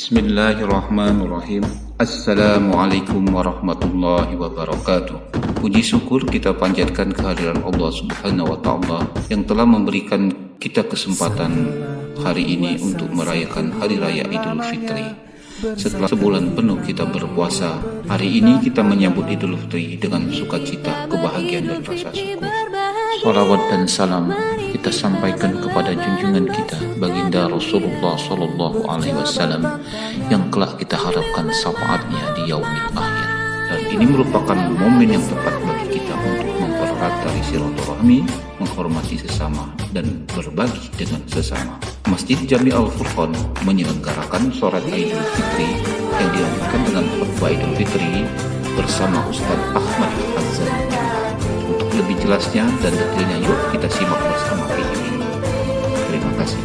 Bismillahirrahmanirrahim. Assalamualaikum warahmatullahi wabarakatuh. Puji syukur kita panjatkan kehadiran Allah Subhanahu wa Ta'ala yang telah memberikan kita kesempatan hari ini untuk merayakan Hari Raya Idul Fitri. Setelah sebulan penuh kita berpuasa, hari ini kita menyambut Idul Fitri dengan sukacita, kebahagiaan dan rasa syukur. Salawat dan salam kita sampaikan kepada junjungan kita baginda Rasulullah Sallallahu Alaihi Wasallam yang kelak kita harapkan syafaatnya di yaumil akhir. Dan ini merupakan momen yang tepat bagi kita untuk mempererat tali silaturahmi, menghormati sesama dan berbagi dengan sesama. Masjid Jami Al-Furqan menyelenggarakan sholat Idul Fitri yang dilanjutkan dengan khutbah Idul Fitri bersama Ustaz Ahmad Hazan. Untuk lebih jelasnya dan detailnya, yuk kita simak bersama video ini. Terima kasih.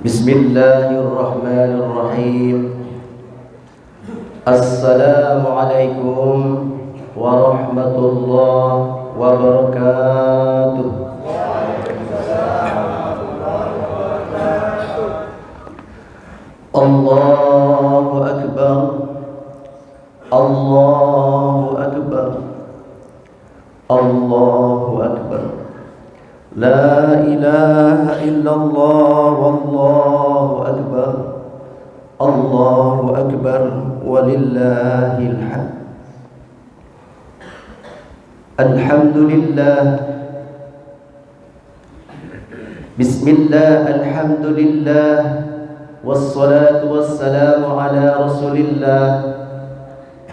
Bismillahirrahmanirrahim. Assalamualaikum warahmatullahi wabarakatuh. Allahu Akbar. Allahu Akbar. Allahu Akbar. La ilaha illallah wallahu akbar. Allahu akbar walillahil hamd. Alhamdulillah. Bismillah, alhamdulillah. Wassalatu wassalamu ala rasulillah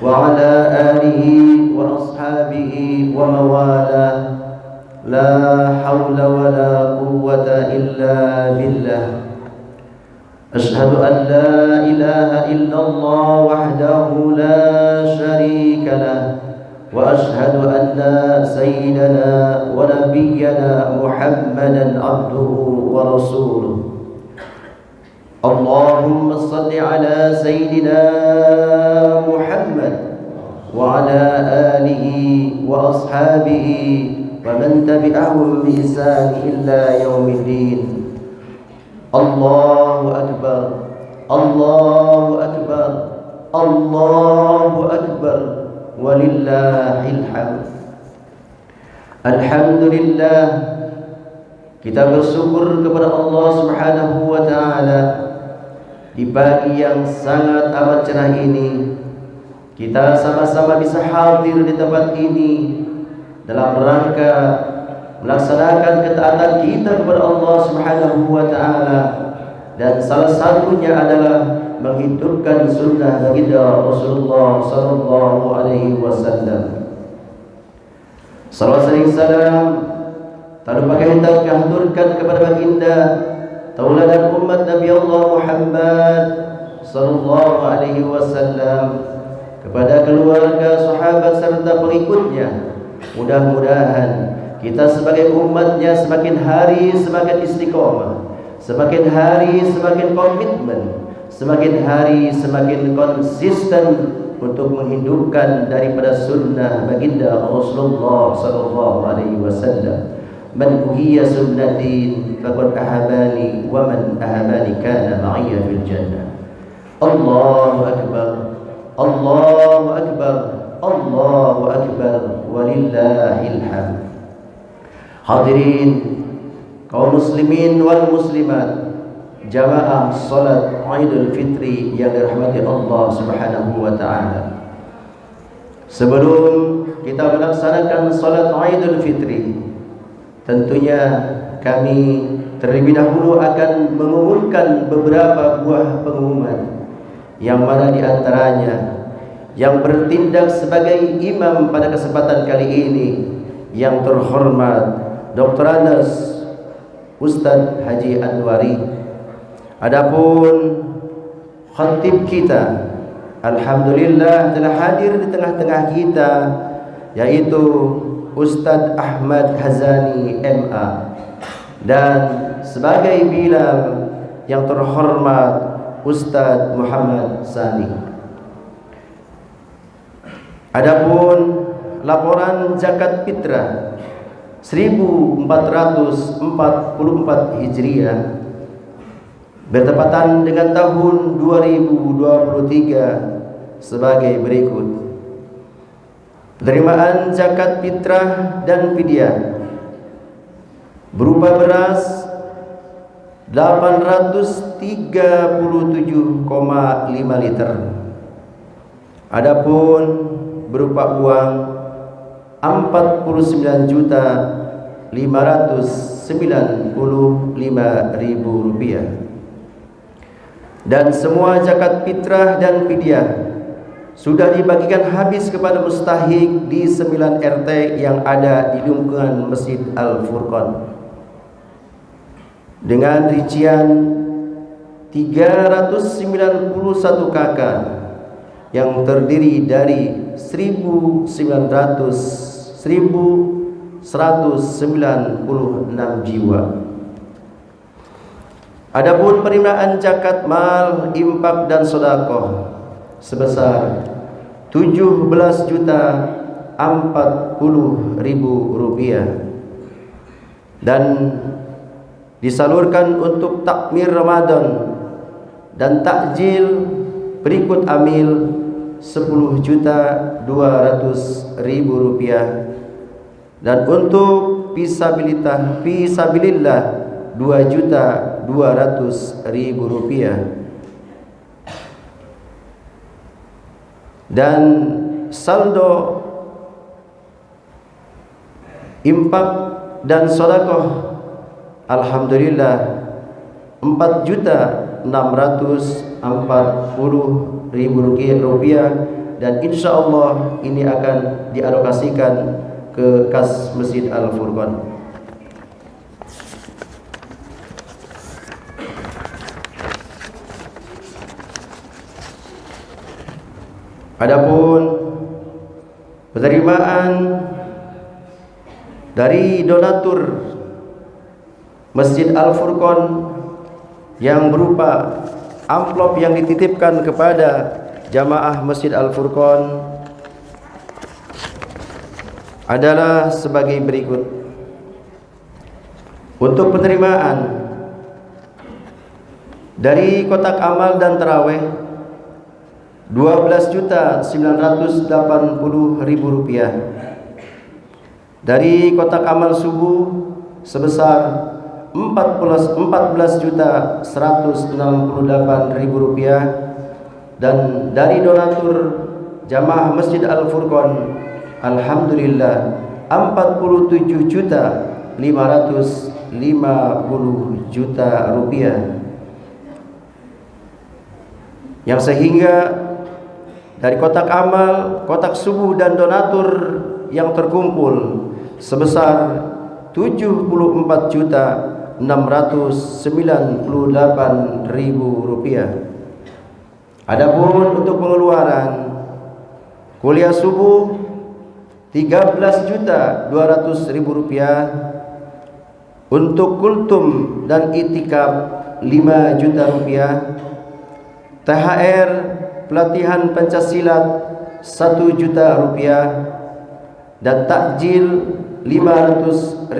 wa ala alihi wa ashabihi wa mawalah. La hawla wa la quwwata illa billah. Ashhadu an la ilaha illallah wahdahu la sharika lah. Wa ashhadu anna sayyidana wa nabiyyana Muhammadan abduhu wa rasuluh. Allahumma salli ala sayyidina Muhammad wa ala alihi wa ashabihi ومن تبعهم بإحسان إلى يوم الدين. الله أكبر. الله أكبر. الله أكبر ولله الحمد. Alhamdulillah, kita bersyukur kepada Allah Subhanahu wa Ta'ala di pagi yang sangat amat cerah ini. Kita sama-sama bisa hadir di tempat ini dalam rangka melaksanakan ketaatan kita kepada Allah Subhanahu wa Ta'ala, dan salah satunya adalah menghidupkan sunnah baginda Rasulullah sallallahu alaihi wasallam. Salawat dan salam tak lupa kita haturkan kepada baginda tauladan umat Nabi Allah Muhammad sallallahu alaihi wasallam, kepada keluarga, sahabat serta pengikutnya. Mudah-mudahan kita sebagai umatnya semakin hari semakin istiqomah, semakin hari semakin komitmen, semakin hari semakin konsisten untuk menghidupkan daripada sunnah baginda Rasulullah sallallahu alaihi wasallam. man uhiya sunnatin faqad ahabani wa man ahabani kana ma'iyya fil jannah. Allahu akbar, Allahu akbar, Allahu akbar, walillahil hamd. Hadirin kaum muslimin wal muslimat, jamaah salat Idul Fitri yang dirahmati Allah Subhanahu wa taala. Sebelum kita melaksanakan salat Idul Fitri, tentunya kami terlebih dahulu akan mengumumkan beberapa buah pengumuman, yang mana di antaranya yang bertindak sebagai imam pada kesempatan kali ini yang terhormat Dr. Anas Ustadz Haji Anwari. Adapun khatib kita alhamdulillah telah hadir di tengah-tengah kita, yaitu Ustadz Ahmad Hazani MA, dan sebagai bilal yang terhormat Ustadz Muhammad Sani. Adapun laporan zakat fitrah 1444 Hijriah bertepatan dengan tahun 2023 sebagai berikut. Penerimaan zakat fitrah dan fidyah berupa beras 837,5 liter. Adapun berupa uang 49.595.000 rupiah. Dan semua zakat fitrah dan fidyah sudah dibagikan habis kepada mustahik di 9 RT yang ada di lingkungan Masjid Al-Furqan dengan rincian 391 KK yang terdiri dari 1196 jiwa. Adapun penerimaan zakat mal, infak dan sedekah sebesar 17.040.000 rupiah dan disalurkan untuk takmir Ramadan dan takjil berikut amil 10.200.000 rupiah dan untuk fisabilillah 2.200.000 rupiah. Dan saldo infak dan sedekah alhamdulillah 4.640.000 rupiah, dan insya Allah ini akan dialokasikan ke kas Masjid Al-Furqan. Adapun penerimaan dari donatur Masjid Al-Furqan yang berupa amplop yang dititipkan kepada jamaah Masjid Al-Furqan adalah sebagai berikut. Untuk penerimaan dari kotak amal dan taraweh 12.980.000 rupiah. Dari kotak amal subuh sebesar 14.168.000 rupiah, dan dari donatur jamaah Masjid Al-Furqan alhamdulillah 47.550.000 rupiah, yang sehingga dari kotak amal, kotak subuh dan donatur yang terkumpul sebesar 74.698.000 rupiah. Adapun untuk pengeluaran kuliah subuh 13.200.000 rupiah, untuk kultum dan itikaf 5 juta rupiah, THR pelatihan pencaksilat 1 juta rupiah, dan takjil Rp500.000.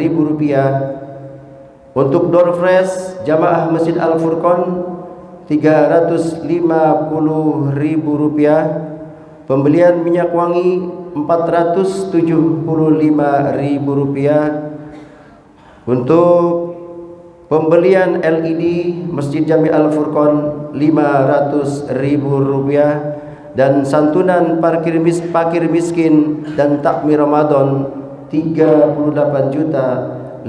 Untuk door fresh jamaah Masjid Al-Furqan Rp350.000. Pembelian minyak wangi Rp475.000. Untuk pembelian LED Masjid Jami Al-Furqan Rp500.000. Dan santunan parkir miskin dan takmir Ramadan Rp38.500.000.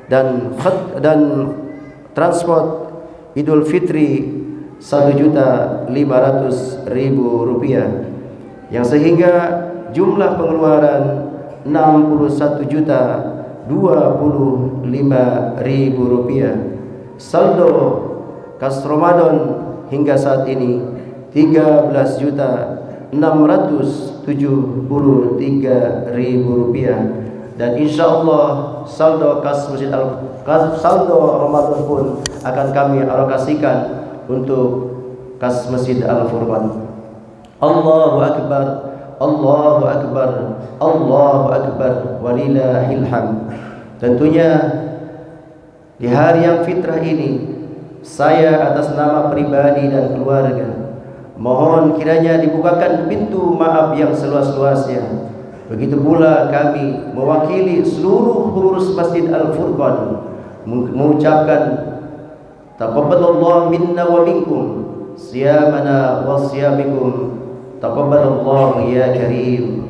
Dan transport Idul Fitri Rp1.500.000, yang sehingga jumlah pengeluaran Rp61.025.000. Saldo kas Ramadan hingga saat ini Rp13.673.000. Dan insyaallah saldo saldo Ramadan pun akan kami alokasikan untuk kas Masjid Al-Furqan. Allahu Akbar, Allahu Akbar, Allahu Akbar, walillahil hamd. Tentunya di hari yang fitrah ini, saya atas nama pribadi dan keluarga mohon kiranya dibukakan pintu maaf yang seluas-luasnya. Begitu pula kami mewakili seluruh pengurus Masjid Al-Furqan mengucapkan taqabbalallahu minna wa minkum siyamana wa siyamikum, taqabbalallahu ya karim.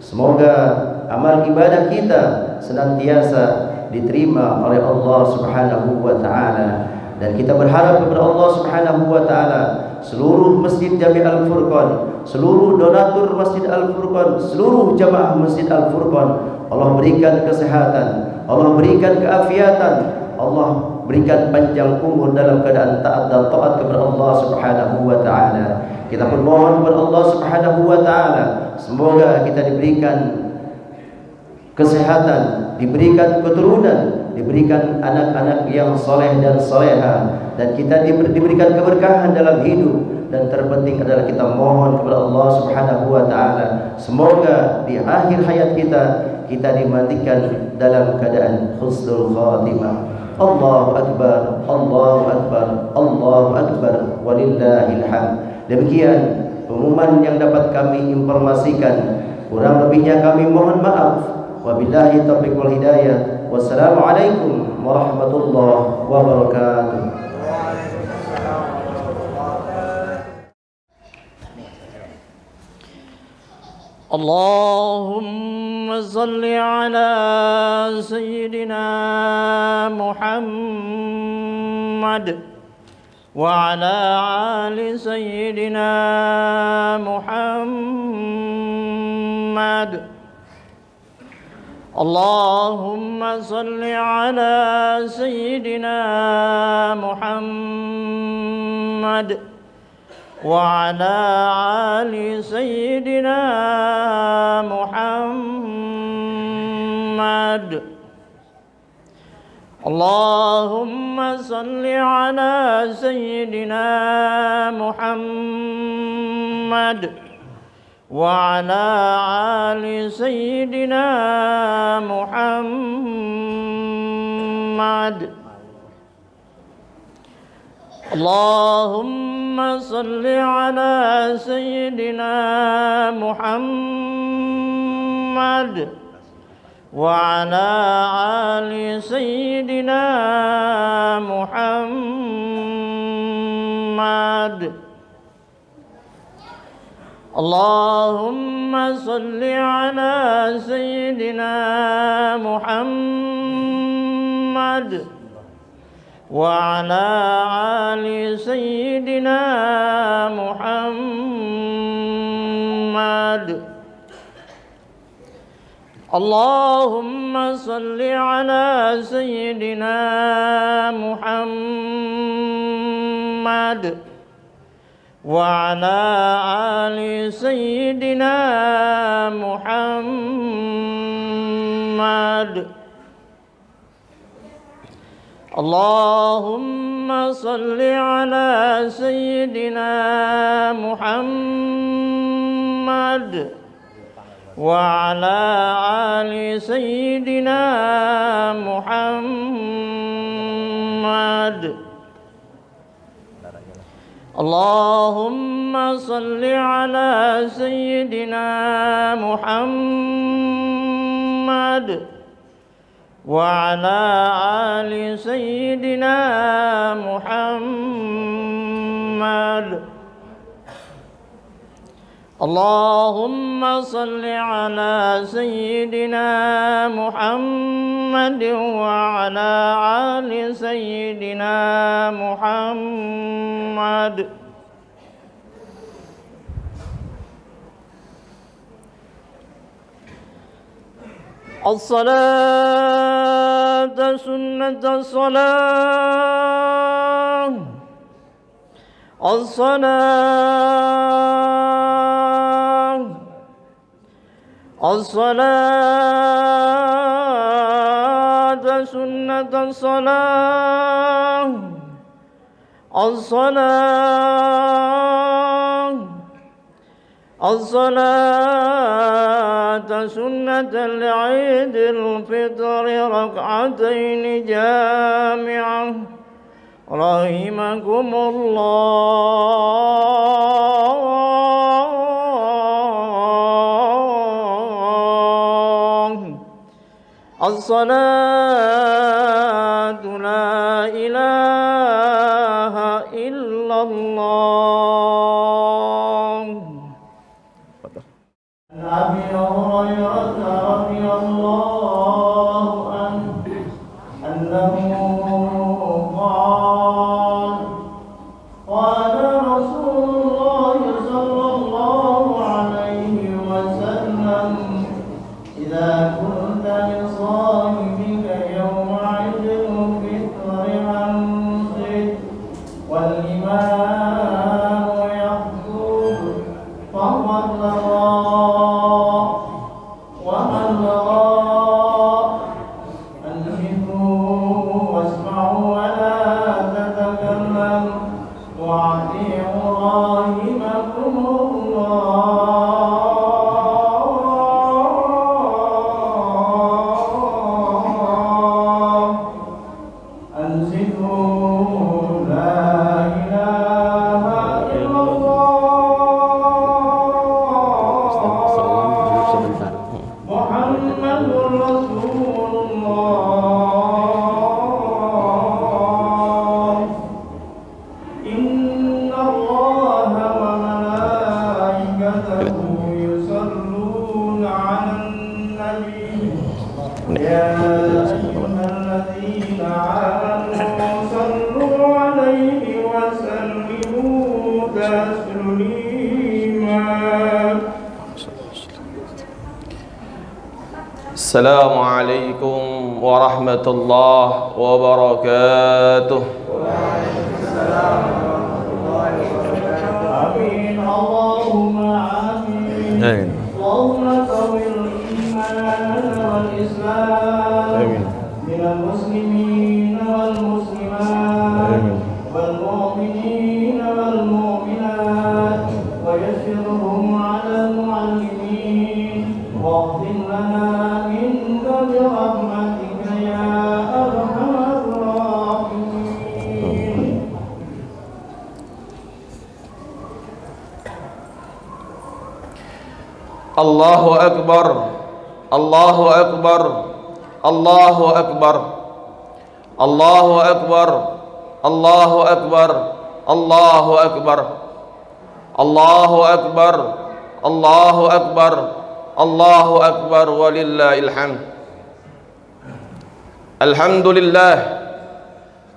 Semoga amal ibadah kita senantiasa diterima oleh Allah Subhanahu wa taala, dan kita berharap kepada Allah Subhanahu wa taala seluruh Masjid Jami Al-Furqan, seluruh donatur Masjid Al-Furqan, seluruh jamaah Masjid Al-Furqan, Allah berikan kesehatan, Allah berikan keafiatan, Allah berikan panjang umur dalam keadaan taat dan taat kepada Allah Subhanahu wa taala. Kita pun mohon kepada Allah Subhanahu wa taala semoga kita diberikan kesehatan, diberikan keturunan, diberikan anak-anak yang soleh dan soleha, dan kita diberikan keberkahan dalam hidup. Dan terpenting adalah kita mohon kepada Allah Subhanahu wa taala semoga di akhir hayat kita dimandikan dalam keadaan husnul khatimah. Allahu Akbar, Allahu Akbar, Allahu Akbar, walillahil hamd. Demikian pengumuman yang dapat kami informasikan. Kurang lebihnya kami mohon maaf. Wabillahi taufiq wal hidayah. Wassalamualaikum warahmatullahi wabarakatuh. Allahumma salli ala Sayyidina Muhammad wa ala ali Sayyidina Muhammad. Allahumma salli ala Sayyidina Muhammad wa ala ali Sayyidina Muhammad. Allahumma salli ala Sayyidina Muhammad wa ala ali Sayyidina Muhammad. Allahumma salli ala Sayyidina Muhammad wa ala ali Sayyidina Muhammad. Allahumma salli ala Sayyidina Muhammad wa ala ali Sayyidina Muhammad. Allahumma salli ala Sayyidina Muhammad wa ala ali Sayyidina Muhammad. Allahumma salli ala Sayyidina Muhammad وعلى آل سيدنا محمد. اللهم صل على سيدنا محمد وعلى آل سيدنا محمد. اللهم صل على سيدنا محمد وعلى آل سيدنا محمد. الصلاة سنة الصلاة، الصلاة سنة الصلاة، الصلاة سنة العيد الفطر ركعتين جامعة رحمكم الله. الصلاة لا إله إلا الله. أبي هريرة رضي الله عنه أنه قال قال رسول الله صلى الله عليه وسلم إذا كنت لصاحبك يوم عيد الفطر أنصت والإمام يخطب فمن لغى ومن لغى أنصتوا واسمعوا ولا تتكلم وأطيعوا راحمكم الله. أنصتوا لا إله إلا الله محمد رسول الله. إن الله وملائكته يصلون على النبي يا أيها الذين آمنوا صلوا عليه وسلموا تسليما. السلام عليكم ورحمة الله وبركاته. آمين اللهم آمين. اللهم قوي الإيمان والإسلام من المسلمين والمسلمات والمؤمنين والمؤمنات ويسرهم على المعلمين واغفر لنا منك برحمتك يا أرحم الراحمين. الله أكبر الله أكبر الله أكبر الله أكبر الله أكبر الله أكبر الله أكبر الله أكبر الله أكبر ولله الحمد. الحمد لله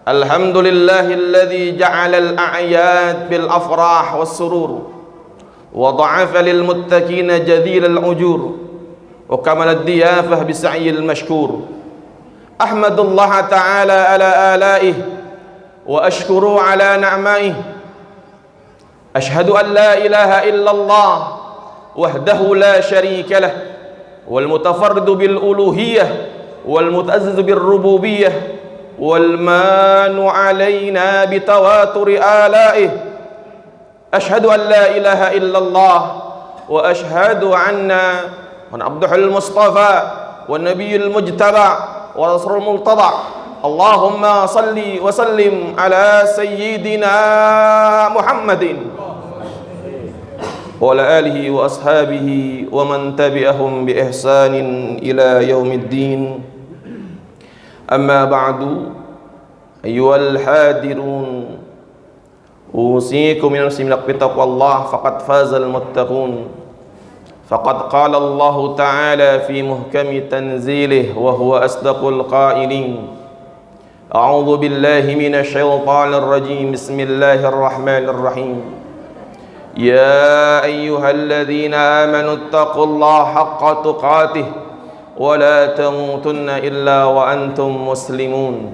الحمد لله الذي جعل الأعياد بالأفراح والسرور وضعف للمتقين جزيل الأجور وكمل الضيافة بسعي المشكور. أحمد الله تعالى على آلائه وأشكر على نعمائه. أشهد أن لا إله إلا الله وحده لا شريك له والمتفرد بالألوهية والمتعزز بالربوبية والمان علينا بتواتر آلائه. أشهد أن لا إله إلا الله وأشهد أن ونعبده المصطفى والنبي المجتبى ورسول المرتضى اللهم صل وسلم على سيدنا محمد وعلى آله وأصحابه ومن تبعهم بإحسان إلى يوم الدين أما بعد أيها الحاضرون أوصيكم ونفسي بتقوى الله فقد فاز المتقون فقد قال الله تعالى في محكم تنزيله وهو أصدق القائلين أعوذ بالله من الشيطان الرجيم بسم الله الرحمن الرحيم يا أيها الذين آمنوا اتقوا الله حق تقاته ولا تموتن إلا وأنتم مسلمون.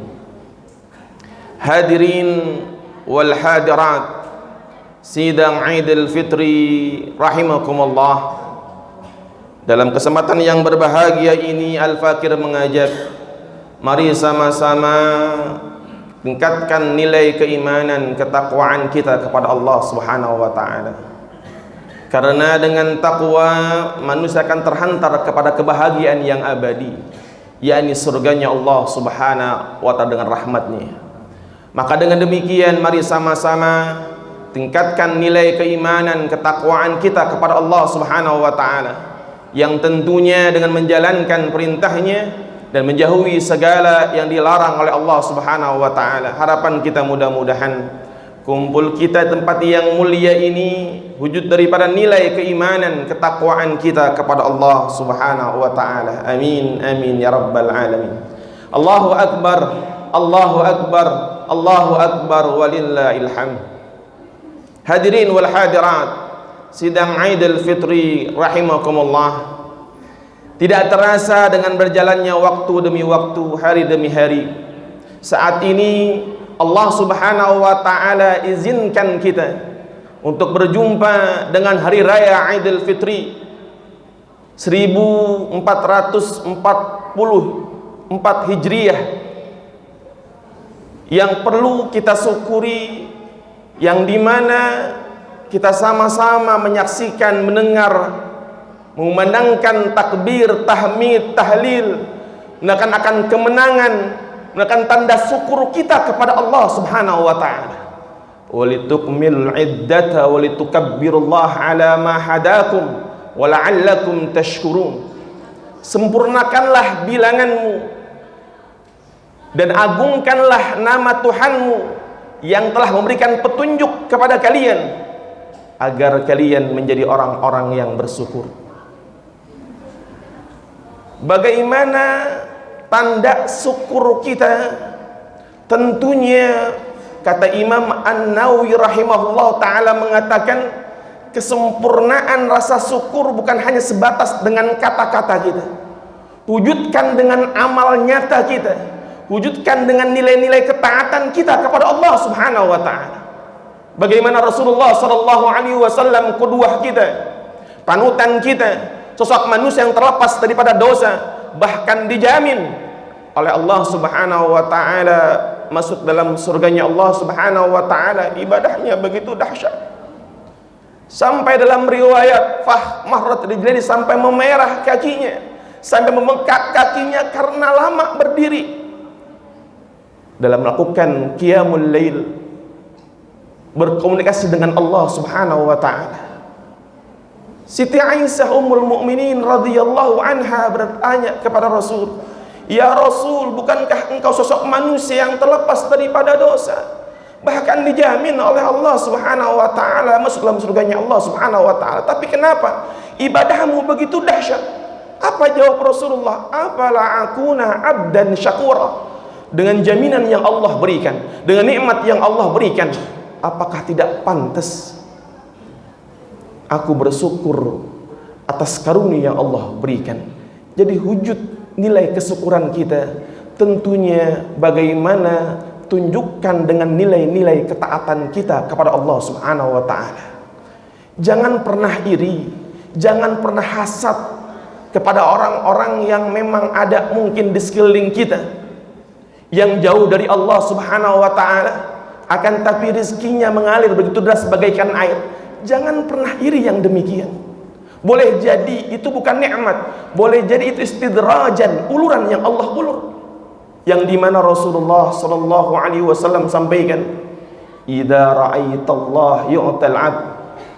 Hadirin wal hadirat sidang Idul Fitri rahimakumullah. Dalam kesempatan yang berbahagia ini Al-Fakir mengajak, mari sama-sama tingkatkan nilai keimanan, ketakwaan kita kepada Allah Subhanahu wa taala. Karena dengan takwa manusia akan terhantar kepada kebahagiaan yang abadi, yakni surganya Allah Subhanahu wa taala dengan rahmatnya. Maka dengan demikian mari sama-sama tingkatkan nilai keimanan, ketakwaan kita kepada Allah Subhanahu wa taala, yang tentunya dengan menjalankan perintahnya dan menjauhi segala yang dilarang oleh Allah Subhanahu wa taala. Harapan kita mudah-mudahan kumpul kita tempat yang mulia ini wujud daripada nilai keimanan, ketakwaan kita kepada Allah Subhanahu wa taala. Amin amin ya rabbal alamin. Allahu akbar, Allahu akbar, Allahu akbar walillahil hamd. Hadirin wal hadirat sidang Idul Fitri rahimakumullah. Tidak terasa dengan berjalannya waktu demi waktu, hari demi hari, saat ini Allah Subhanahu wa taala izinkan kita untuk berjumpa dengan hari raya Idul Fitri 1444 Hijriah, yang perlu kita syukuri, yang dimana kita sama-sama menyaksikan, mendengar, mengumandangkan takbir, tahmid, tahlil, menandakan kemenangan, menandakan tanda syukur kita kepada Allah Subhanahu wa taala. Walitukmil iddata walitukabbirullaha ala ma hadakum wa la'allakum tashkurun. Sempurnakanlah bilanganmu dan agungkanlah nama Tuhanmu yang telah memberikan petunjuk kepada kalian agar kalian menjadi orang-orang yang bersyukur. Bagaimana tanda syukur kita? Tentunya kata Imam An-Nawawi rahimahullah ta'ala mengatakan, kesempurnaan rasa syukur bukan hanya sebatas dengan kata-kata kita, wujudkan dengan amal nyata kita, wujudkan dengan nilai-nilai ketaatan kita kepada Allah Subhanahu wa ta'ala. Bagaimana Rasulullah sallallahu alaihi wasallam qudwah kita, panutan kita, sosok manusia yang terlepas daripada dosa, bahkan dijamin oleh Allah Subhanahu wa taala masuk dalam surganya Allah Subhanahu wa taala. Ibadahnya begitu dahsyat, sampai dalam riwayat mahrat rijlihi, sampai memerah kakinya, sampai membengkak kakinya karena lama berdiri dalam melakukan qiyamul lail, berkomunikasi dengan Allah Subhanahu wa taala. Siti Aisyah ummul mukminin radhiyallahu anha bertanya kepada Rasul, "Ya Rasul, bukankah engkau sosok manusia yang terlepas daripada dosa, bahkan dijamin oleh Allah Subhanahu wa taala masuk dalam surganya Allah Subhanahu wa taala, tapi kenapa ibadahmu begitu dahsyat?" Apa jawab Rasulullah? "Afala akuna abdan syakura." Dengan jaminan yang Allah berikan, dengan nikmat yang Allah berikan, apakah tidak pantas aku bersyukur atas karunia yang Allah berikan? Jadi wujud nilai kesyukuran kita tentunya bagaimana tunjukkan dengan nilai-nilai ketaatan kita kepada Allah Subhanahu wa taala. Jangan pernah iri, jangan pernah hasad kepada orang-orang yang memang ada mungkin di sekeliling kita yang jauh dari Allah Subhanahu wa taala, akan tapi rezekinya mengalir begitu deras bagaikan air. Jangan pernah iri yang demikian. Boleh jadi itu bukan nikmat, boleh jadi itu istidrajan, uluran yang Allah ulur. Yang dimana Rasulullah sallallahu alaihi wasallam sampaikan, "Idza ra'aitallah yu'tal 'abd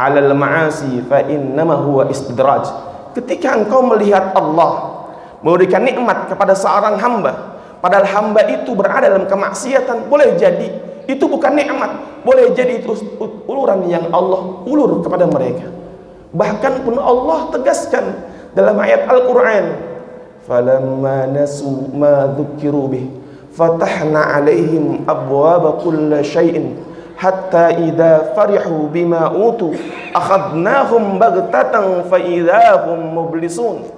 'alal ma'asi fa innama huwa istidraj." Ketika engkau melihat Allah memberikan nikmat kepada seorang hamba, padahal hamba itu berada dalam kemaksiatan, boleh jadi itu bukan nikmat, boleh jadi itu uluran yang Allah ulur kepada mereka. Bahkan pun Allah tegaskan dalam ayat Al-Quran, falamma nasu ma dzukiru bih fatahna alaihim abwaba kulla syai'in hatta idza farihu bima utu akhadnahum baghtatan fa idza hum mublisun.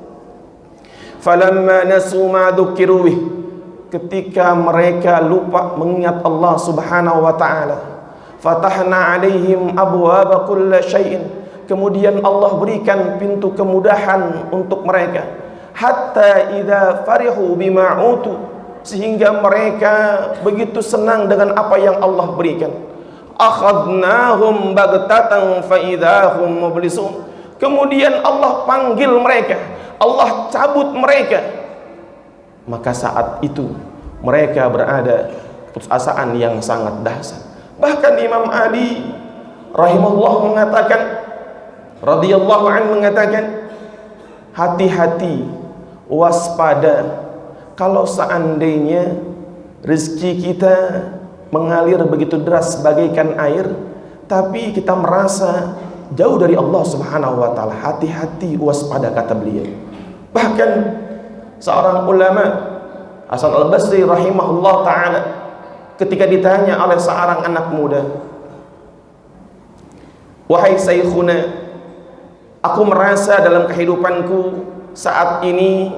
Falamma nasu ma dzukiru bih, ketika mereka lupa mengingat Allah Subhanahu wa taala, fatahna alaihim abwaba kulla syai'in, kemudian Allah berikan pintu kemudahan untuk mereka, hatta idza farihu bima utu, sehingga mereka begitu senang dengan apa yang Allah berikan, akhadnahum baghtatan fa idza hum mublisun, kemudian Allah panggil mereka, Allah cabut mereka, maka saat itu mereka berada putusasaan yang sangat dahsyat. Bahkan Imam Ali rahimahullah mengatakan, radhiyallahu anhu mengatakan, hati-hati, waspada, kalau seandainya rezeki kita mengalir begitu deras bagaikan air, tapi kita merasa jauh dari Allah Subhanahu wa taala. Hati-hati, waspada, kata beliau. Bahkan seorang ulama, Hasan Al-Basri rahimahullah taala, ketika ditanya oleh seorang anak muda, wahai Syekhuna, aku merasa dalam kehidupanku saat ini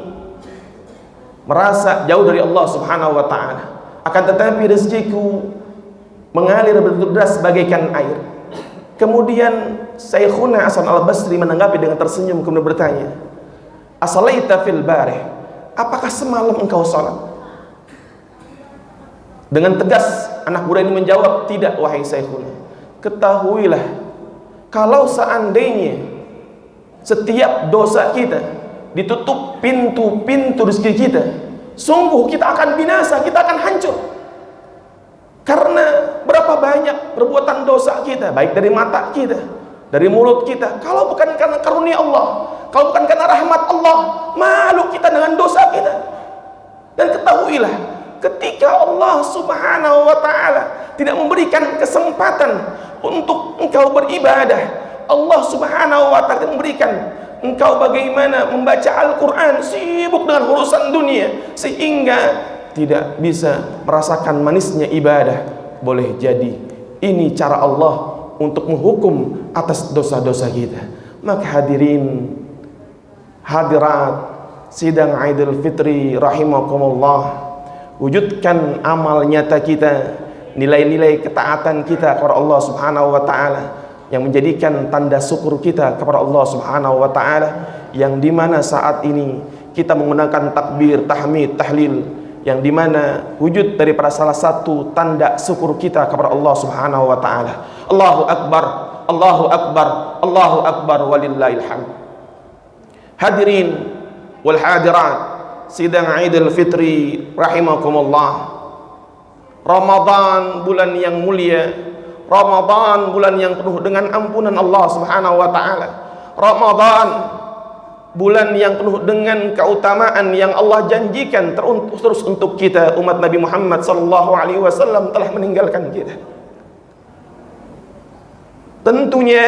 merasa jauh dari Allah Subhanahu wa taala, akan tetapi rezekiku mengalir begitu deras bagaikan air. Kemudian Syekhuna Hasan Al-Basri menanggapi dengan tersenyum, kemudian bertanya, asalaita fil barih, apakah semalam engkau salat? Dengan tegas anak muda ini menjawab, tidak wahai Syekhuna. Ketahuilah, kalau seandainya setiap dosa kita ditutup pintu-pintu rezeki kita, sungguh kita akan binasa, kita akan hancur. Karena berapa banyak perbuatan dosa kita, baik dari mata kita, dari mulut kita, kalau bukan karena karunia Allah, kalau bukan karena rahmat Allah, malu kita dengan dosa kita. Dan ketahuilah, ketika Allah Subhanahu wa taala tidak memberikan kesempatan untuk engkau beribadah, Allah Subhanahu wa taala memberikan engkau bagaimana membaca Al-Quran, sibuk dengan urusan dunia, sehingga tidak bisa merasakan manisnya ibadah. Boleh jadi ini cara Allah untuk menghukum atas dosa-dosa kita. Maka hadirin hadirat sidang Idul Fitri rahimakumullah, wujudkan amal nyata kita, nilai-nilai ketaatan kita kepada Allah Subhanahu wa taala yang menjadikan tanda syukur kita kepada Allah Subhanahu wa taala, yang dimana saat ini kita menggunakan takbir, tahmid, tahlil, yang dimana wujud daripada salah satu tanda syukur kita kepada Allah Subhanahu wa taala. Allahu akbar, Allahu akbar, Allahu akbar, walillahil hamd. Hadirin wal hadirat sidang Idul Fitri rahimakumullah, Ramadan bulan yang mulia, Ramadan bulan yang penuh dengan ampunan Allah Subhanahu wa taala, Ramadan bulan yang penuh dengan keutamaan yang Allah janjikan terus untuk kita. Umat Nabi Muhammad sallallahu alaihi wasallam telah meninggalkan kita. Tentunya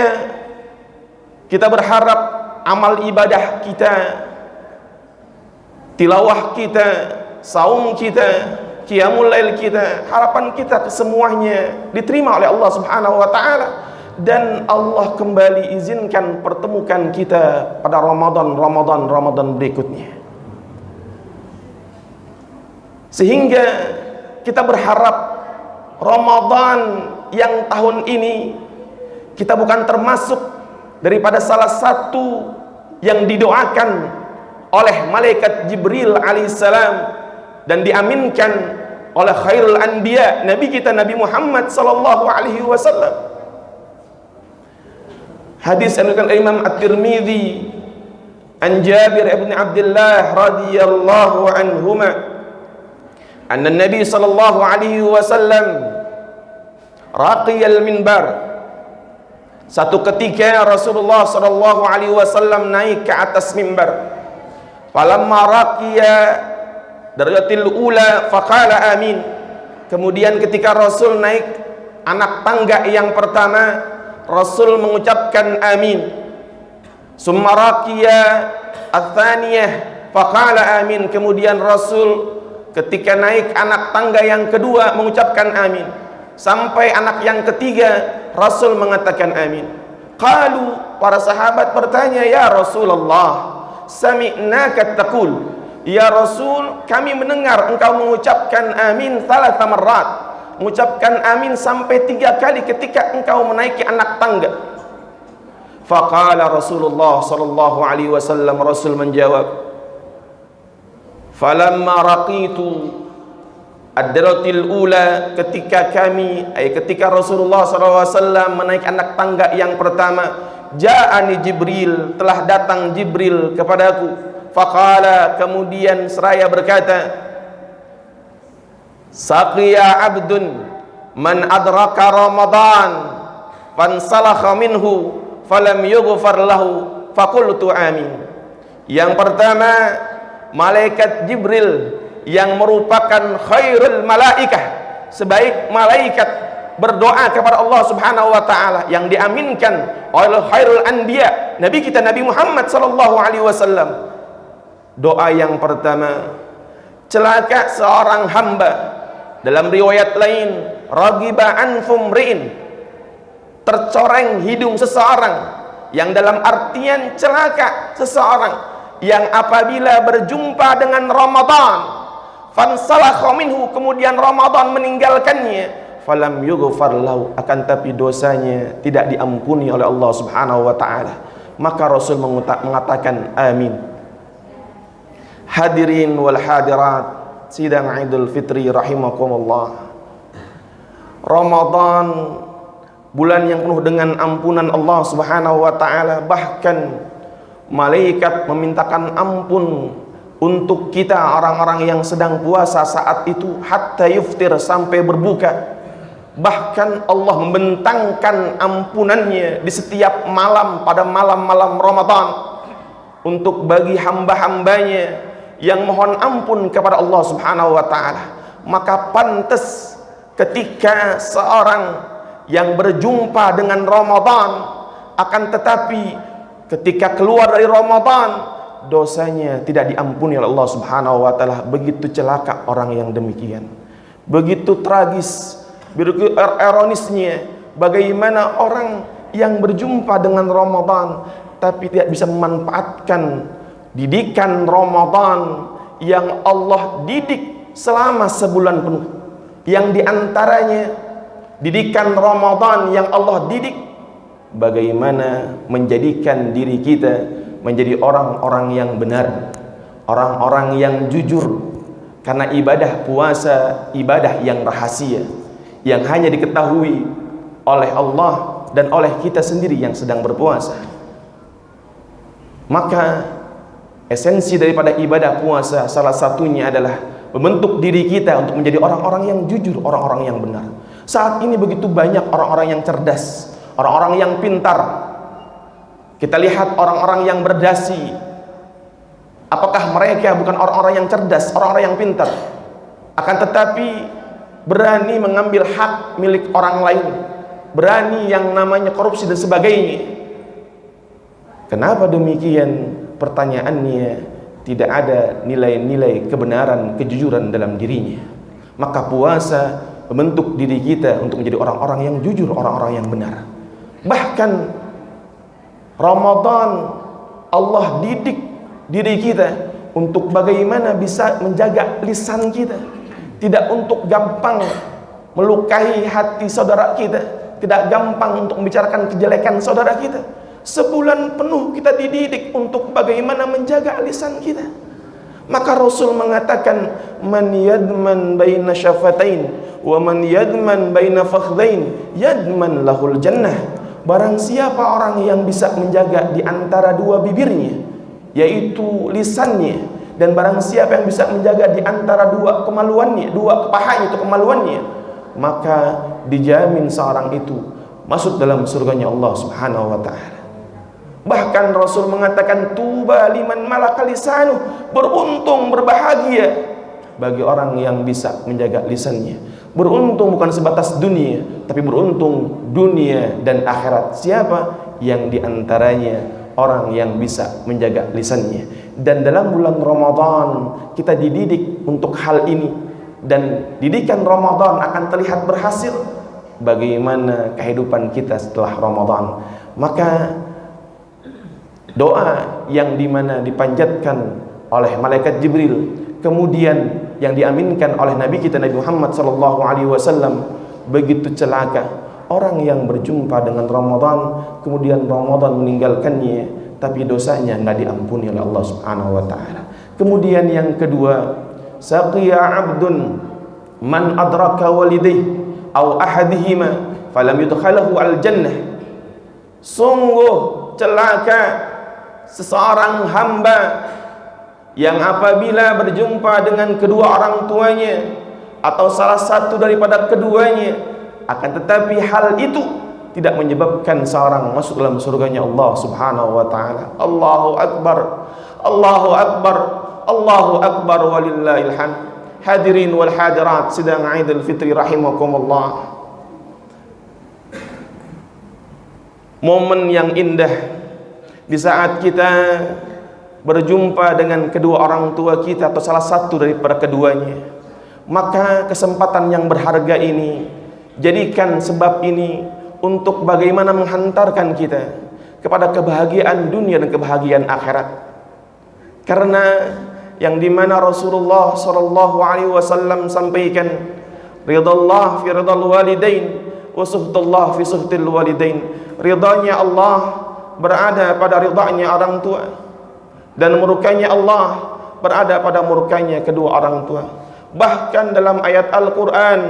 kita berharap amal ibadah kita, tilawah kita, saum kita, qiyamul lail kita, harapan kita kesemuanya diterima oleh Allah Subhanahu wa taala, dan Allah kembali izinkan pertemukan kita pada Ramadan berikutnya. Sehingga kita berharap Ramadan yang tahun ini kita bukan termasuk daripada salah satu yang didoakan oleh malaikat Jibril alaihissalam dan diaminkan oleh khairul anbiya, Nabi kita Nabi Muhammad sallallahu alaihi wasallam. Hadis yang diriwayatkan Imam At-Tirmidzi an Jabir ibn Abdullah radhiyallahu anhuma anna Nabi sallallahu alaihi wasallam raqiyal minbar. Satu ketika Rasulullah sallallahu alaihi wasallam naik ke atas mimbar. Falamma raqiya darajatil ula faqala amin. Kemudian ketika Rasul naik anak tangga yang pertama, Rasul mengucapkan amin. Summa raqiya ats-tsaniyah faqala amin. Kemudian Rasul ketika naik anak tangga yang kedua mengucapkan amin. Sampai anak yang ketiga Rasul mengatakan amin. Qalu, para sahabat bertanya, ya Rasulullah, sami'naka taqul, ya Rasul, kami mendengar engkau mengucapkan amin thalatha marrat, mengucapkan amin sampai 3 kali ketika engkau menaiki anak tangga. Faqala Rasulullah sallallahu alaihi wasallam, Rasul menjawab, falamma raqitu ad-daratil ula, ketika Rasulullah SAW menaik anak tangga yang pertama, ja'ani Jibril, telah datang Jibril kepadaku. Faqala, kemudian seraya berkata, saqiya abdun man adraka Ramadan fansalakha minhu falam yughfar lahu faqultu amin. Yang pertama, malaikat Jibril yang merupakan khairul malaikah, sebaik malaikat, berdoa kepada Allah Subhanahu wa taala yang diaminkan oleh khairul anbiya, nabi kita Nabi Muhammad sallallahu alaihi wasallam. Doa yang pertama, celaka seorang hamba. Dalam riwayat lain, ragiba anfum ri'in, tercoreng hidung seseorang, yang dalam artian celaka seseorang yang apabila berjumpa dengan Ramadan, fansalakha minhu, kemudian Ramadan meninggalkannya, falam yughfar lahu, akan tapi dosanya tidak diampuni oleh Allah Subhanahu wa taala. Maka Rasul mengatakan amin. Hadirin wal hadirat sidang Idul Fitri rahimakumullah. Ramadan bulan yang penuh dengan ampunan Allah Subhanahu wa taala, bahkan malaikat memintakan ampun untuk kita orang-orang yang sedang puasa saat itu, hatta yuftir, sampai berbuka. Bahkan Allah membentangkan ampunannya di setiap malam pada malam-malam Ramadan untuk bagi hamba-hambanya yang mohon ampun kepada Allah Subhanahu wa taala. Maka pantas ketika seorang yang berjumpa dengan Ramadan, akan tetapi ketika keluar dari Ramadan dosanya tidak diampuni oleh Allah Subhanahu wa taala. Begitu celaka orang yang demikian. Begitu tragis, begitu ironisnya bagaimana orang yang berjumpa dengan Ramadan tapi tidak bisa memanfaatkan didikan Ramadan yang Allah didik selama sebulan penuh. Yang diantaranya didikan Ramadan yang Allah didik bagaimana menjadikan diri kita menjadi orang-orang yang benar, orang-orang yang jujur. Karena ibadah puasa, ibadah yang rahasia, yang hanya diketahui oleh Allah dan oleh kita sendiri yang sedang berpuasa. Maka esensi daripada ibadah puasa salah satunya adalah membentuk diri kita untuk menjadi orang-orang yang jujur, orang-orang yang benar. Saat ini begitu banyak orang-orang yang cerdas, orang-orang yang pintar. Kita lihat orang-orang yang berdasi, apakah mereka bukan orang-orang yang cerdas, orang-orang yang pintar? Akan tetapi berani mengambil hak milik orang lain, berani yang namanya korupsi dan sebagainya. Kenapa demikian? Pertanyaannya, tidak ada nilai-nilai kebenaran, kejujuran dalam dirinya. Maka puasa membentuk diri kita untuk menjadi orang-orang yang jujur, orang-orang yang benar. Bahkan Ramadan Allah didik diri kita untuk bagaimana bisa menjaga lisan kita, tidak untuk gampang melukai hati saudara kita, tidak gampang untuk membicarakan kejelekan saudara kita. Sebulan penuh kita dididik untuk bagaimana menjaga lisan kita. Maka Rasul mengatakan, man yadman baina syafatain wa man yadman baina fakhdain yadman lahul jannah. barang siapa orang yang bisa menjaga di antara dua bibirnya, yaitu lisannya, dan barang siapa yang bisa menjaga di antara dua kemaluannya, dua pahanya itu kemaluannya, maka dijamin seorang itu masuk dalam surganya Allah Subhanahu wa taala. Bahkan Rasul mengatakan, tuba liman malaka lisanu, beruntung, berbahagia bagi orang yang bisa menjaga lisannya. Beruntung bukan sebatas dunia, tapi beruntung dunia dan akhirat. Siapa? Yang diantaranya orang yang bisa menjaga lisannya. Dan dalam bulan Ramadan kita dididik untuk hal ini, dan didikan Ramadan akan terlihat berhasil bagaimana kehidupan kita setelah Ramadan. Maka doa yang dimana dipanjatkan oleh malaikat Jibril, kemudian yang diaminkan oleh Nabi kita Nabi Muhammad SAW, begitu celaka orang yang berjumpa dengan Ramadan, kemudian Ramadan meninggalkannya, tapi dosanya nggak diampuni oleh Allah Subhanahu wa taala. Kemudian yang kedua, saqiya 'abdun man adraka walidayhi aw ahadihima falam yudkhalahu al-jannah. Sungguh celaka seseorang hamba yang apabila berjumpa dengan kedua orang tuanya atau salah satu daripada keduanya, akan tetapi hal itu tidak menyebabkan seorang masuk dalam surganya Allah Subhanahu wa taala. Allahu akbar, Allahu akbar, Allahu akbar walillahil hamd. Hadirin wal hadirat sidang Idul Fitri rahimakumullah. Momen yang indah di saat kita berjumpa dengan kedua orang tua kita atau salah satu daripada keduanya, maka kesempatan yang berharga ini jadikan sebab ini untuk bagaimana menghantarkan kita kepada kebahagiaan dunia dan kebahagiaan akhirat. Karena yang dimana Rasulullah SAW sampaikan, ridallah fi ridal walidain wa suhtullah fi suhtil walidain. Ridanya Allah berada pada ridanya orang tua, dan murkanya Allah berada pada murkanya kedua orang tua. Bahkan dalam ayat Al-Quran,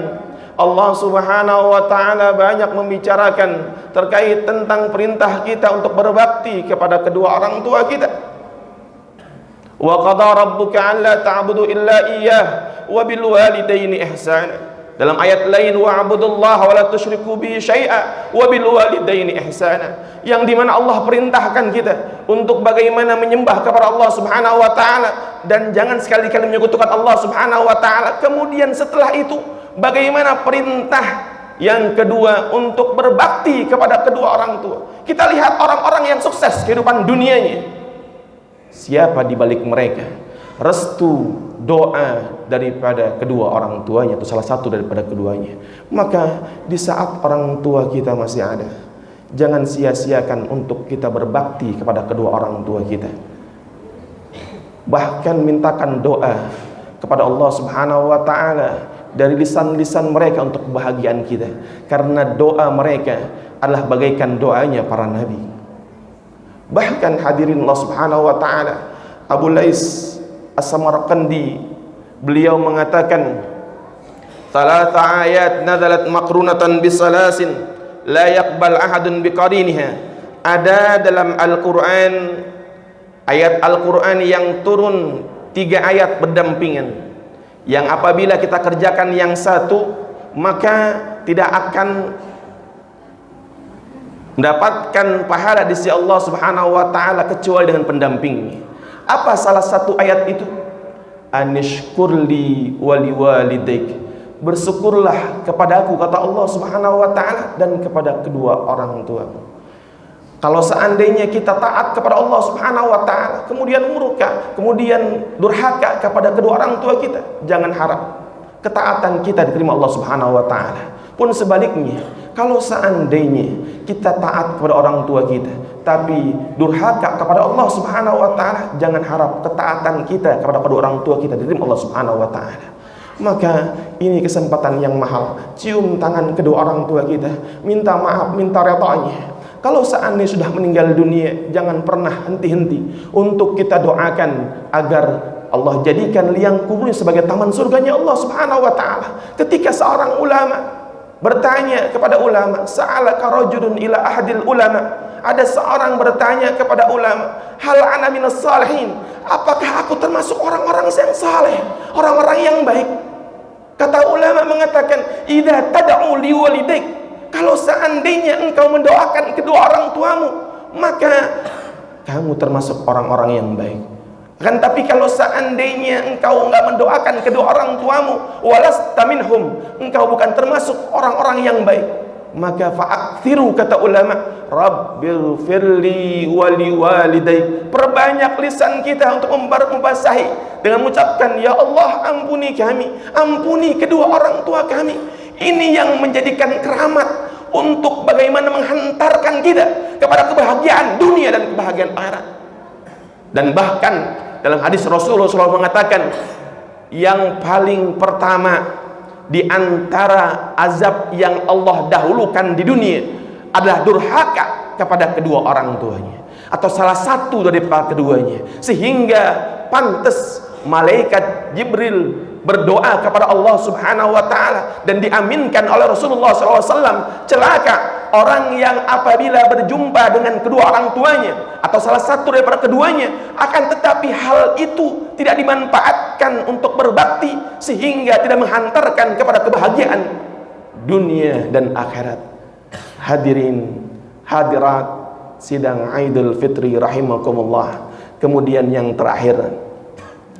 Allah Subhanahu wa ta'ala banyak membicarakan terkait tentang perintah kita untuk berbakti kepada kedua orang tua kita. Wa qada rabbuka alla ta'budu illa iyyah wa bil walidaini ihsana. Dalam ayat lain, wa'budullaha wa la tusyriku bihi syai'a wa bil walidaini ihsana. Yang dimana Allah perintahkan kita untuk bagaimana menyembah kepada Allah Subhanahu wa ta'ala, dan jangan sekali-kali menyekutukan Allah Subhanahu wa ta'ala. Kemudian setelah itu, bagaimana perintah yang kedua untuk berbakti kepada kedua orang tua. Kita lihat orang-orang yang sukses kehidupan dunianya, siapa di balik mereka? Restu doa daripada kedua orang tuanya atau salah satu daripada keduanya. Maka di saat orang tua kita masih ada, jangan sia-siakan untuk kita berbakti kepada kedua orang tua kita. Bahkan mintakan doa kepada Allah Subhanahu wa ta'ala dari lisan-lisan mereka untuk kebahagiaan kita, karena doa mereka adalah bagaikan doanya para nabi. Bahkan hadirin Allah Subhanahu wa ta'ala, Abu Lais As-Samarqandi, beliau mengatakan, "Thalatha ayat nazalat maqrunatan bisalasin la yaqbal ahadun biqariniha." Ada dalam Al-Qur'an ayat Al-Qur'an yang turun 3 ayat berdampingan, yang apabila kita kerjakan yang satu maka tidak akan mendapatkan pahala di sisi Allah Subhanahu wa ta'ala kecuali dengan pendampingnya. Apa salah satu ayat itu? Anishkurli wali walidaik. Bersyukurlah kepadaku, kata Allah Subhanahu wa ta'ala, dan kepada kedua orang tuamu. Kalau seandainya kita taat kepada Allah Subhanahu wa ta'ala, kemudian murka, kemudian durhaka kepada kedua orang tua kita, jangan harap ketaatan kita diterima Allah Subhanahu wa ta'ala. Pun sebaliknya, kalau seandainya kita taat kepada orang tua kita tapi durhaka kepada Allah Subhanahu wa ta'ala, jangan harap ketaatan kita kepada kedua orang tua kita diterima Allah Subhanahu wa ta'ala. Maka ini kesempatan yang mahal. Cium tangan kedua orang tua kita, minta maaf, minta redanya. Kalau seandainya sudah meninggal dunia, jangan pernah henti-henti untuk kita doakan agar Allah jadikan liang kuburnya sebagai taman surganya Allah Subhanahu wa ta'ala. Ketika seorang ulama bertanya kepada ulama, sa'alaka rajulun ila ahadil ulama, ada seorang bertanya kepada ulama, hal ana minas salihin, apakah aku termasuk orang-orang yang saleh, orang-orang yang baik? Kata ulama mengatakan, idza tad'u liwalidaik, kalau seandainya engkau mendoakan kedua orang tuamu, maka kamu termasuk orang-orang yang baik. Kan tapi kalau seandainya engkau enggak mendoakan kedua orang tuamu, walasta minhum, engkau bukan termasuk orang-orang yang baik, maka fa'akthiru, kata ulama, rabbighfirli wa liwalidayk, perbanyak lisan kita untuk membasahi dengan mengucapkan, ya Allah ampuni kami, ampuni kedua orang tua kami. Ini yang menjadikan keramat untuk bagaimana menghantarkan kita kepada kebahagiaan dunia dan kebahagiaan akhirat. Dan bahkan dalam hadis Rasulullah SAW mengatakan, yang paling pertama di antara azab yang Allah dahulukan di dunia adalah durhaka kepada kedua orang tuanya, atau salah satu daripada keduanya, sehingga pantas malaikat Jibril berdoa kepada Allah Subhanahu wa taala dan diaminkan oleh Rasulullah SAW, celaka orang yang apabila berjumpa dengan kedua orang tuanya atau salah satu daripada keduanya, akan tetapi hal itu tidak dimanfaatkan untuk berbakti sehingga tidak menghantarkan kepada kebahagiaan dunia dan akhirat. Hadirin hadirat sidang Idul Fitri rahimakumullah. Kemudian yang terakhir,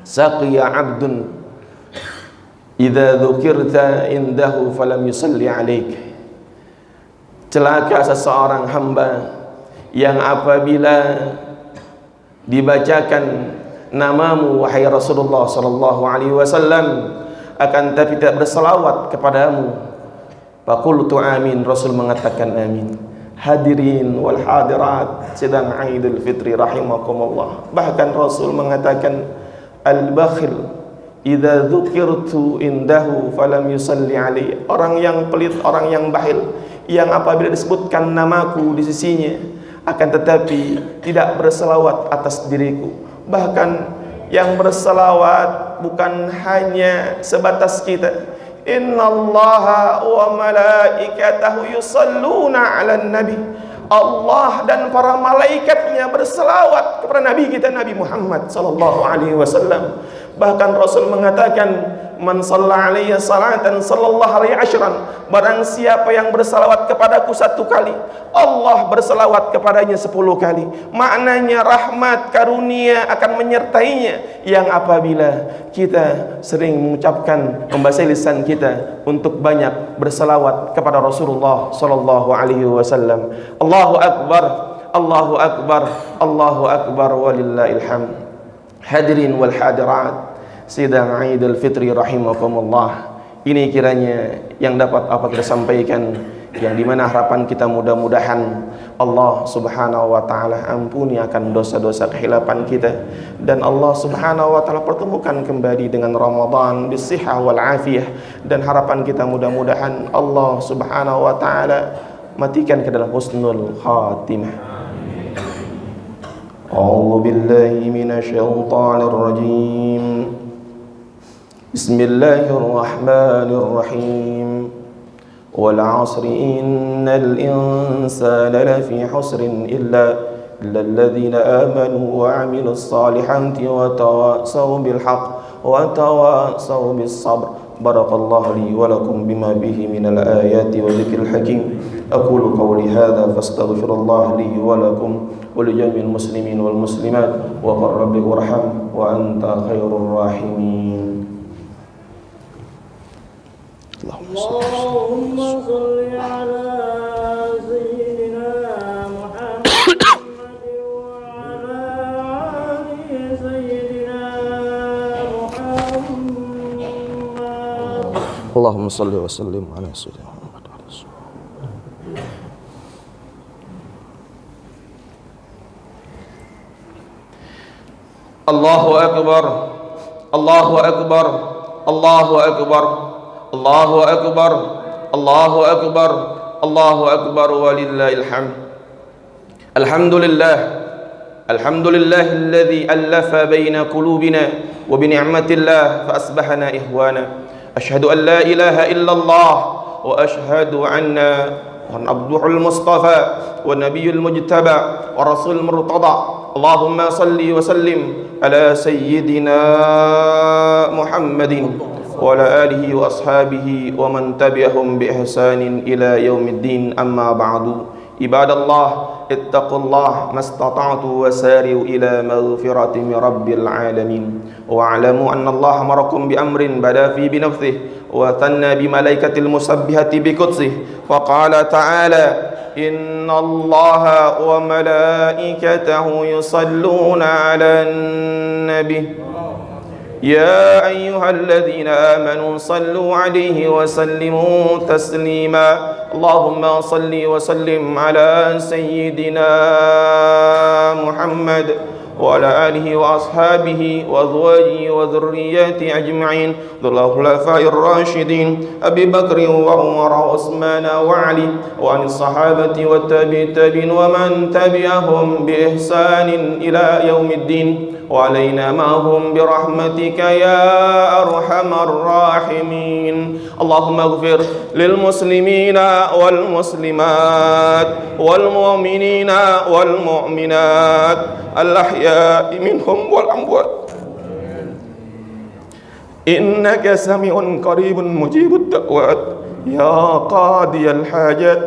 saqiya abdun idza dzukirta indahu falam yusalli alaik, celaka seseorang hamba yang apabila dibacakan namamu wahai Rasulullah sallallahu alaihi wasallam, akan tapi tidak berselawat kepadamu, faqultu amin, Rasul mengatakan amin. Hadirin wal hadirat sidang Idul Fitri rahimakumullah, bahkan Rasul mengatakan, al-bakhil idza dzukirtu indahu falam yusalli alaihi, orang yang pelit, orang yang bakhil, yang apabila disebutkan namaku di sisinya akan tetapi tidak berselawat atas diriku. Bahkan yang berselawat bukan hanya sebatas kita, innallaha wa malaikatahu yusalluna 'alan nabi, Allah dan para malaikatnya berselawat kepada nabi kita, Nabi Muhammad sallallahu alaihi wasallam. Bahkan Rasul mengatakan, man shalla alayya salatan sallallahu alaihi asyran, barang siapa yang bersalawat kepadaku 1 kali, Allah bersalawat kepadanya 10 kali. Maknanya rahmat karunia akan menyertainya, yang apabila kita sering mengucapkan, membasahi lisan kita untuk banyak bersalawat kepada Rasulullah sallallahu alaihi wasallam. Allahu akbar, Allahu akbar, Allahu akbar, walillahil hamd. Hadirin wal hadirat sidang Idul Fitri rahimakumullah, ini kiranya yang dapat apa kita sampaikan, yang dimana harapan kita mudah-mudahan Allah Subhanahu wa ta'ala ampuni akan dosa-dosa kehilapan kita, dan Allah Subhanahu wa ta'ala pertemukan kembali dengan Ramadan bisihah wal afiyah, dan harapan kita mudah-mudahan Allah Subhanahu wa ta'ala matikan ke dalam husnul khatimah. A'udzu billahi minasyaitonir rajim. Bismillahirrahmanirrahim. Wal 'asri innal insana lafi husrin illa alladhina amanu wa 'amilus salihati wa tawassaw bil haqq wa tawassaw bis sabr. Barakallahu li wa lakum bima bihi minal ayati wa dzikril hakim. Aqulu qawli hadza fastaghfirullah li wa lakum wa li jami'il muslimin wal muslimat wa qur rabbi warham wa anta khairur rahimin. Allahumma shalli ala sayyidina Muhammad wa ala ali sayyidina Muhammad. Allahumma shalli wa sallim ala sayyidina Muhammad. Allahu akbar, Allahu akbar, Allahu akbar, Allahu akbar, Allahu akbar, Allahu akbar, walillahil hamd. Alhamdulillah, alhamdulillahilladzi allafa baina qulubina wa bi ni'matillah fa asbahana ihwana. Asyhadu an la ilaha illallah وأشهد أن عبده المصطفى والنبي المجتبى ورسول المرتضى اللهم صل وسلم على سيدنا محمد وعلى آله وأصحابه ومن تبعهم بإحسان إلى يوم الدين أما بعد عباد الله اتقوا الله ما استطعتم وسارعوا إلى مغفرة من رب العالمين واعلموا أن الله أمركم بأمر بدأ فيه بنفسه وثنى بملائكة المسبحة بقدسه فقال تعالى إن الله وملائكته يصلون على النبي يا أيها الذين آمنوا صلوا عليه وسلموا تسليما اللهم صل وسلم على سيدنا محمد وعلى آله وأصحابه وأزواجه وذرياته أجمعين ذو الخلفاء الراشدين أبي بكر وعمر وعثمان وعلي وعن الصحابة والتابعين ومن تبعهم بإحسان إلى يوم الدين وعلينا معهم برحمتك يا أرحم الراحمين اللهم اغفر للمسلمين والمسلمات والمؤمنين والمؤمنات الأحياء منهم والأموات إنك سميع قريب مجيب الدعوات يا قاضي الحاجات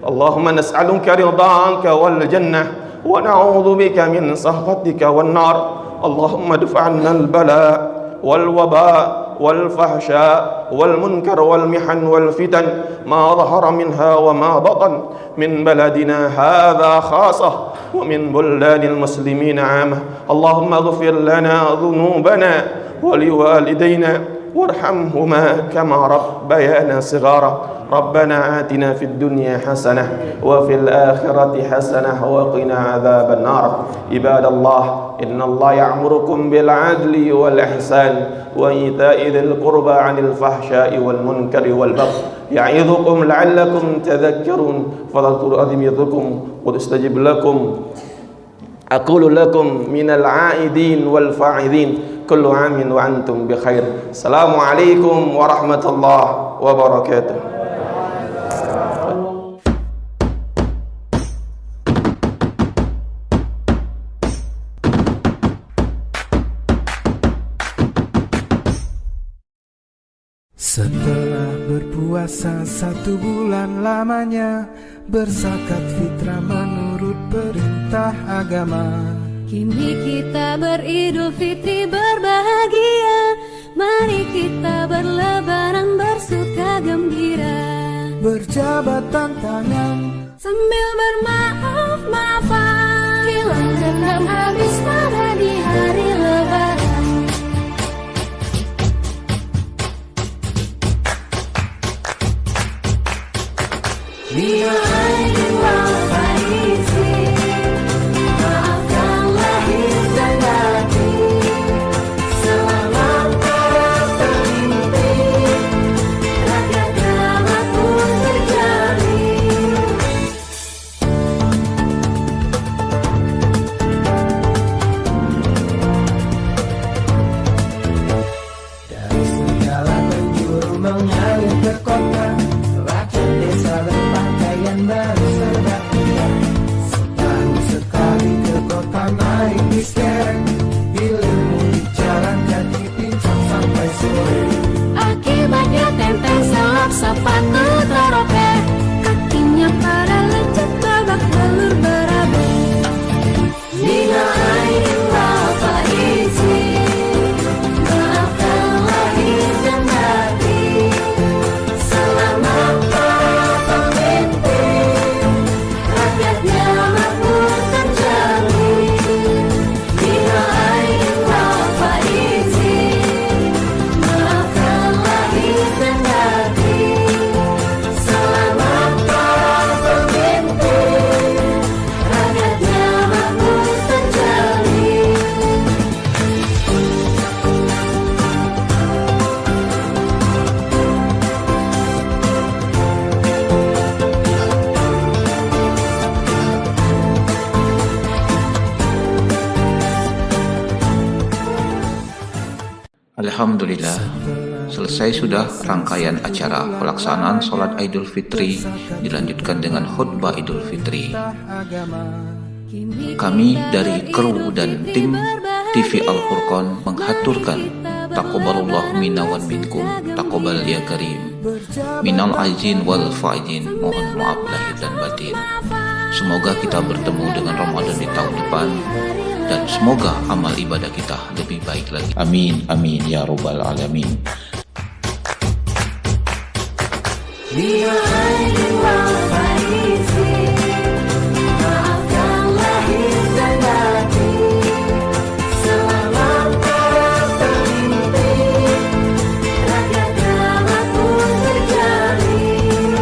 اللهم نسألك رضاك والجنة ونعوذ بك من سخطك والنار اللهم ادفع عنا البلاء والوباء والفحشاء والمنكر والمحن والفتن ما ظهر منها وما بطن من بلدنا هذا خاصة ومن بلدان المسلمين عامة اللهم اغفر لنا ذنوبنا ولوالدينا وارحمهما كما ربيانا صغارا ربنا آتنا في الدنيا حسنة وفي الآخرة حسنة وقنا عذاب النار عباد الله إن الله يأمركم بالعدل والإحسان وإيتاء ذي القربى عن الفحشاء والمنكر والبغي يعظكم لعلكم تذكرون فاذكروا أذكركم وتستجب لكم أقول لكم من العائدين والفاعلين كل عام وأنتم بخير السلام عليكم ورحمة الله وبركاته Setelah berpuasa 1 bulan lamanya, berzakat fitrah menurut perintah agama. Kini kita beridul fitri berbahagia, mari kita berlebaran bersuka gembira. Berjabatan tangan sambil bermaaf-maafan, hilang dendam habis marah di hari lebaran. Bila aidin wal faizin, maafkan lahir dan batin. Selamat para pemimpin, rakyat damai pun terjalin. dari segala penjuru mengalir ke kota, rakyat desa berpakaian baru serba indah. Setahun sekali ke kota naik bis kereta, ilmu dijalankan di pincang sampai sore. Akibatnya tenteng selap sepatu teropek, kakinya pada lecet babak belur berabe. Bila aidin wal faizin, maafkan lahir dan batin. Selamat para pemimpin, rakyatnya makmur terjamin. Bila aidin wal faizin, maafkan lahir dan batin. Selamat para pemimpin, rakyatnya makmur terjamin. Alhamdulillah, Selesai sudah rangkaian acara pelaksanaan sholat Idul Fitri, dilanjutkan dengan khutbah Idul Fitri. Kami dari kru dan tim TV Al Furqon menghaturkan taqabbalallahu minna wa minkum, taqabbal ya karim, minal aizin wal faizin, mohon maaf lahir dan batin. Semoga kita bertemu dengan Ramadan di tahun depan, dan semoga amal ibadah kita lebih baik lagi. Amin, amin ya robbal alamin. Maafkan lahir dan batin, selamat para pemimpin, rakyat damai pun terjalin.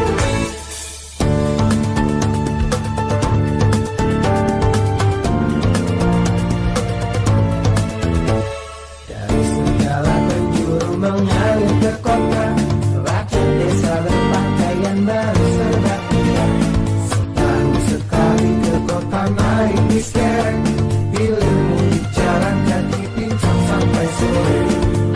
Dari segala penjuru mengalir ke kota, rakyat desa berpakaian baru serba indah. Setahun sekali ke kota naik diskerek, ilmu dijalankan di pincang sampai sore.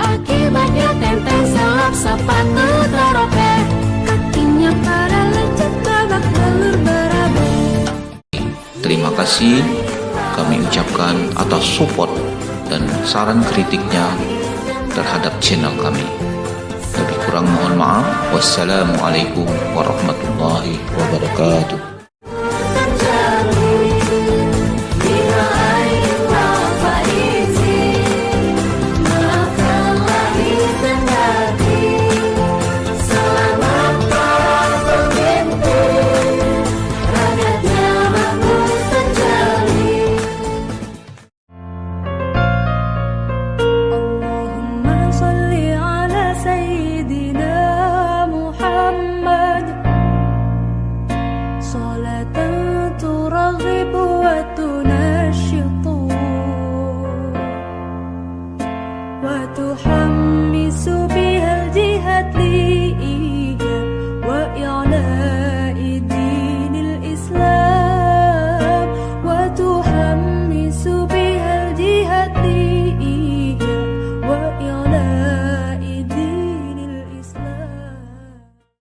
Akibatnya tenteng selap sepatu teropek, kakinya pada lecet babak belur berabe. Terima kasih kami ucapkan atas support dan saran kritiknya terhadap channel kami. Lebih kurang mohon maaf. Wassalamualaikum warahmatullahi wabarakatuh.